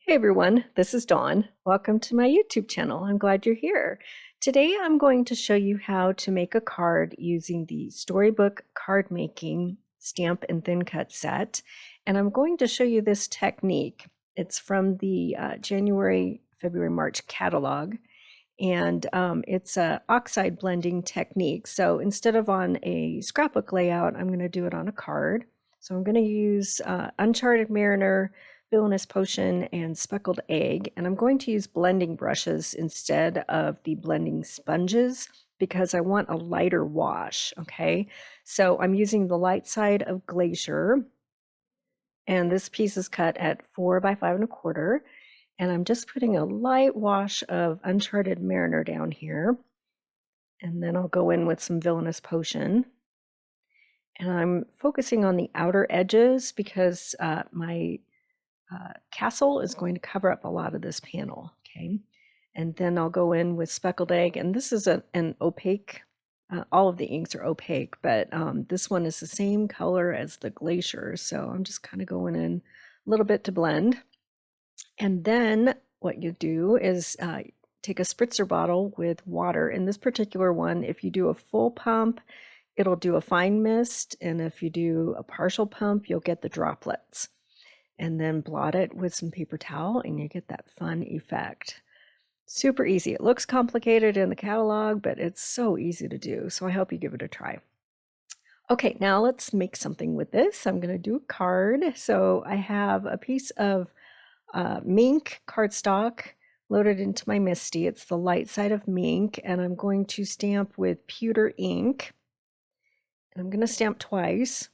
Hey everyone, this is Dawn. Welcome to my YouTube channel. I'm glad you're here. Today I'm going to show you how to make a card using the Storybook card making stamp and thin cut set. And I'm going to show you this technique. It's from the January, February, March catalog. And it's a oxide blending technique. So instead of on a scrapbook layout, I'm going to do it on a card. So I'm going to use Uncharted Mariner, Villainous Potion, and Speckled Egg, and I'm going to use blending brushes instead of the blending sponges because I want a lighter wash, okay? So I'm using the light side of Glacier, and this piece is cut at 4 by 5 1/4, and I'm just putting a light wash of Uncharted Mariner down here, and then I'll go in with some Villainous Potion. And I'm focusing on the outer edges because my castle is going to cover up a lot of this panel, okay? And then I'll go in with Speckled Egg, and this is an opaque, all of the inks are opaque, but this one is the same color as the Glacier, so I'm just kind of going in a little bit to blend. And then what you do is take a spritzer bottle with water. In this particular one, if you do a full pump, it'll do a fine mist, and if you do a partial pump, you'll get the droplets. And then blot it with some paper towel and you get that fun effect. Super easy. It looks complicated in the catalog, but it's so easy to do. So I hope you give it a try. Okay, now let's make something with this. I'm going to do a card. So I have a piece of mink cardstock loaded into my MISTI. It's the light side of mink, and I'm going to stamp with pewter ink. And I'm going to stamp twice.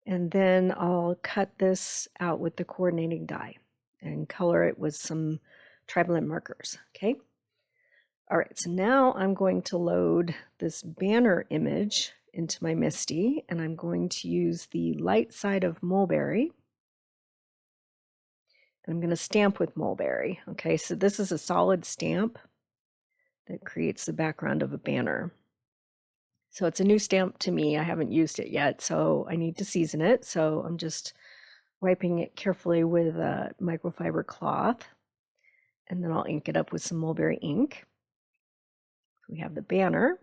And then I'll cut this out with the coordinating die and color it with some tri-blend markers, okay? All right, so now I'm going to load this banner image into my MISTI, and I'm going to use the light side of mulberry. And I'm going to stamp with mulberry, okay? So this is a solid stamp that creates the background of a banner. So it's a new stamp to me. I haven't used it yet, so I need to season it. So I'm just wiping it carefully with a microfiber cloth, and then I'll ink it up with some mulberry ink. We have the banner,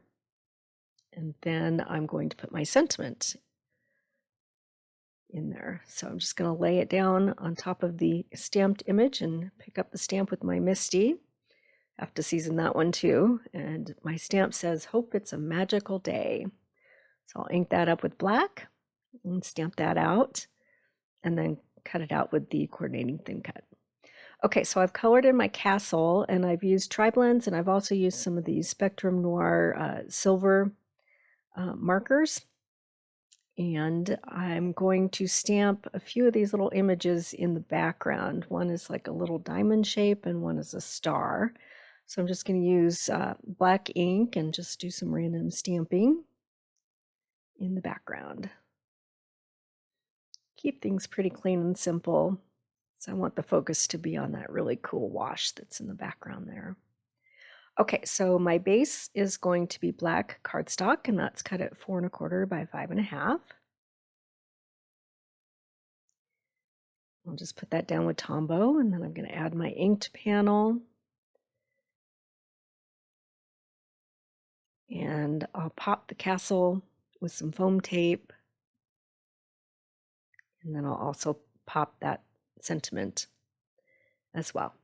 and then I'm going to put my sentiment in there. So I'm just going to lay it down on top of the stamped image and pick up the stamp with my MISTI. Have to season that one too. And my stamp says, "Hope it's a magical day." So I'll ink that up with black and stamp that out, and then cut it out with the coordinating thin cut. Okay, so I've colored in my castle, and I've used tri-blends, and I've also used some of these Spectrum Noir silver markers. And I'm going to stamp a few of these little images in the background. One is like a little diamond shape, and one is a star. So I'm just going to use black ink and just do some random stamping in the background. Keep things pretty clean and simple. So I want the focus to be on that really cool wash that's in the background there. Okay, so my base is going to be black cardstock, and that's cut at 4 1/4 by 5 1/2. I'll just put that down with Tombow, and then I'm going to add my inked panel. And I'll pop the castle with some foam tape. And then I'll also pop that sentiment as well.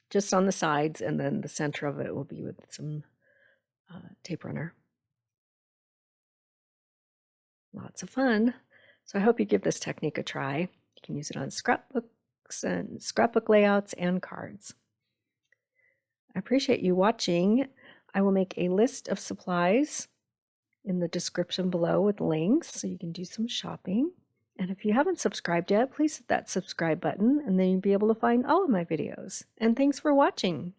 Just on the sides, and then the center of it will be with some tape runner. Lots of fun. So I hope you give this technique a try. You can use it on scrapbooks and scrapbook layouts and cards. I appreciate you watching. I will make a list of supplies in the description below with links so you can do some shopping. And if you haven't subscribed yet, please hit that subscribe button, and then you'll be able to find all of my videos. And thanks for watching.